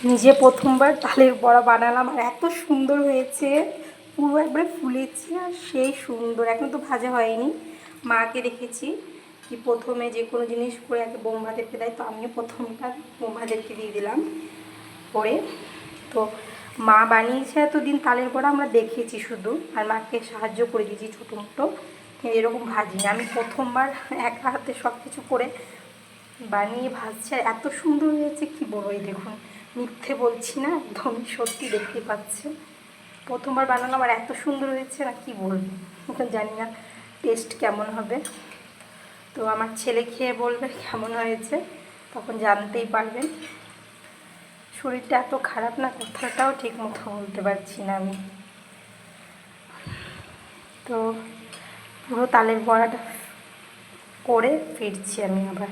নিজে প্রথমবার তালের বড়া বানালাম আর এত সুন্দর হয়েছে, পুরো একবারে ফুলেছে আর সেই সুন্দর। এখন তো ভাজা হয়নি, মাকে দেখেছি কি প্রথমে যে কোনো জিনিস করে আগে বৌমাদেরকে দেয়, তো আমিও প্রথমটা বৌমাদেরকে দিয়ে দিলাম করে। তো মা বানিয়েছে এতদিন তালের বড়া আমরা দেখেছি শুধু, আর মাকে সাহায্য করে দিয়েছি ছোটো মোটো, এরকম ভাজিনি। আমি প্রথমবার একা হাতে সব কিছু করে বানিয়ে ভাজছে, এত সুন্দর হয়েছে কি বলবো। এই দেখুন, মিথ্যে বলছি না, একদমই সত্যি, দেখতে পাচ্ছে প্রথমবার বানালাম আর এত সুন্দর হয়েছে না কি বলবো। এখন জানি না টেস্ট কেমন হবে, তো আমার ছেলে খেয়ে বলবে কেমন হয়েছে, তখন জানতেই পারবেন। শরীরটা এত খারাপ না, কথাটাও ঠিক মতো বলতে পারছি না আমি। তো পুরো তালের বড়াটা করে ফিরছি আমি আবার।